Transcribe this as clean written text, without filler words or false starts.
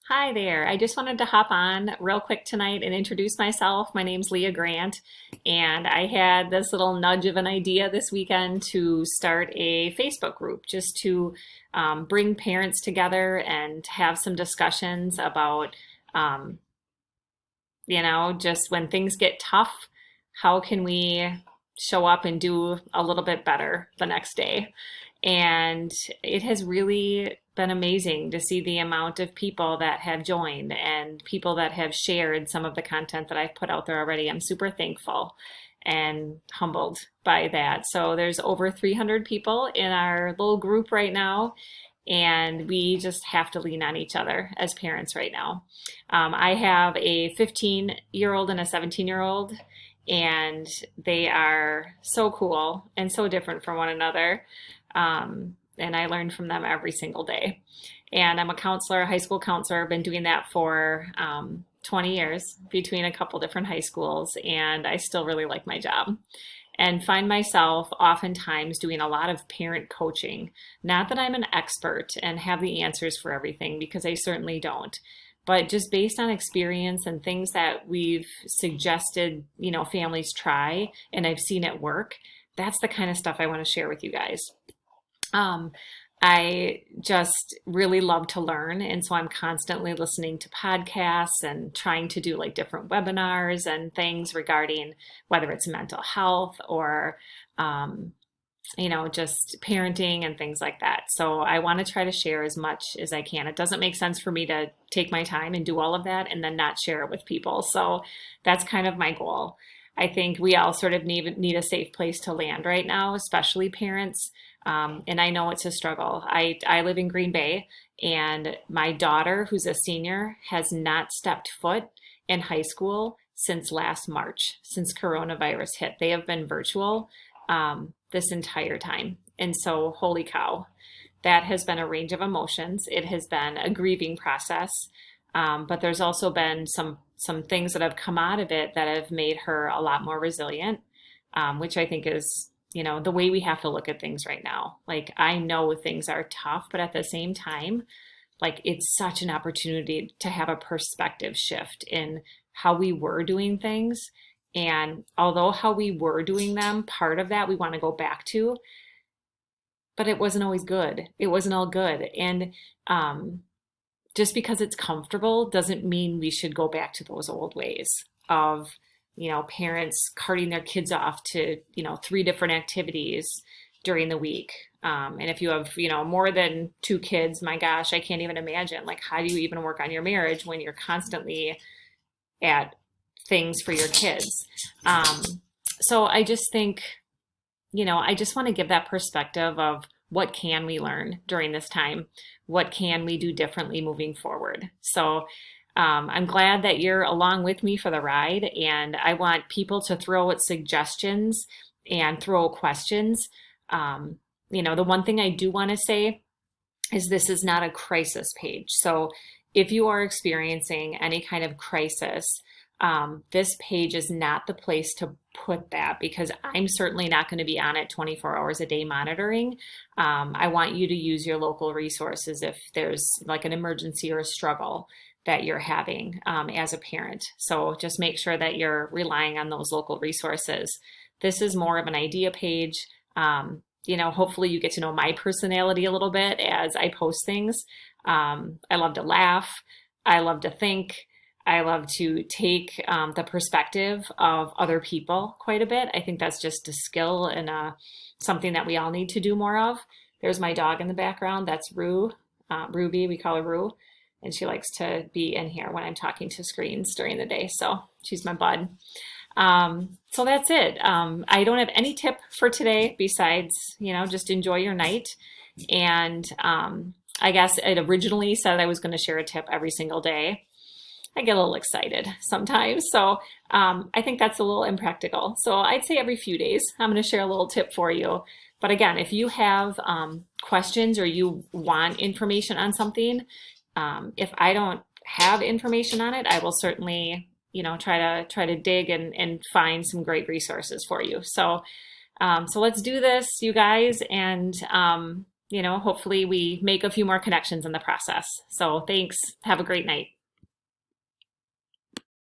Hi there. I just wanted to hop on real quick tonight and introduce myself. My name's Leah Grant, and I had this little nudge of an idea this weekend to start a Facebook group just to bring parents together and have some discussions about, um, just when things get tough, how can we show up and do a little bit better the next day? And it has really been amazing to see the amount of people that have joined and people that have shared some of the content that I've put out there already. I'm super thankful and humbled by that. So there's over 300 people in our little group right now, and we just have to lean on each other as parents right now. I have a 15-year-old and a 17-year-old, and they are so cool and so different from one another. And I learn from them every single day. And I'm a counselor, a high school counselor. I've been doing that for 20 years between a couple different high schools, and I still really like my job and find myself oftentimes doing a lot of parent coaching. Not that I'm an expert and have the answers for everything, because I certainly don't. But just based on experience and things that we've suggested, families try, and I've seen it work, that's the kind of stuff I want to share with you guys. Um, I just really love to learn. And so I'm constantly listening to podcasts and trying to do like different webinars and things regarding whether it's mental health or, um, just parenting and things like that. So I want to try to share as much as I can. It doesn't make sense for me to take my time and do all of that and then not share it with people. So that's kind of my goal. I think we all sort of need a safe place to land right now, especially parents. And I know it's a struggle. I live in Green Bay, and my daughter, who's a senior, has not stepped foot in high school since last March, since coronavirus hit. They have been virtual this entire time. And so, holy cow, that has been a range of emotions. It has been a grieving process. But there's also been some things that have come out of it that have made her a lot more resilient, which I think is, the way we have to look at things right now. Like, I know things are tough, but at the same time, like, it's such an opportunity to have a perspective shift in how we were doing things. And although how we were doing them, part of that we want to go back to, but it wasn't always good. It wasn't all good. And just because it's comfortable doesn't mean we should go back to those old ways of, parents carting their kids off to, three different activities during the week. And if you have, more than two kids, my gosh, I can't even imagine. Like, how do you even work on your marriage when you're constantly at things for your kids? So I just think, I just want to give that perspective of what can we learn during this time? What can we do differently moving forward? So I'm glad that you're along with me for the ride, and I want people to throw out suggestions and throw out questions. The one thing I do want to say is this is not a crisis page. So if you are experiencing any kind of crisis, this page is not the place to put that, because I'm certainly not going to be on it 24 hours a day monitoring. I want you to use your local resources if there's like an emergency or a struggle that you're having as a parent. So just make sure that you're relying on those local resources. This is more of an idea page. Hopefully you get to know my personality a little bit as I post things. I love to laugh. I love to think. I love to take the perspective of other people quite a bit. I think that's just a skill and something that we all need to do more of. There's my dog in the background. That's Ruby. We call her Rue. And she likes to be in here when I'm talking to screens during the day. So she's my bud. So that's it. I don't have any tip for today besides, just enjoy your night. And I guess it originally said I was going to share a tip every single day. I get a little excited sometimes. So I think that's a little impractical. So I'd say every few days, I'm going to share a little tip for you. But again, if you have questions or you want information on something, if I don't have information on it, I will certainly, try to dig and find some great resources for you. So let's do this, you guys. And hopefully we make a few more connections in the process. So thanks. Have a great night.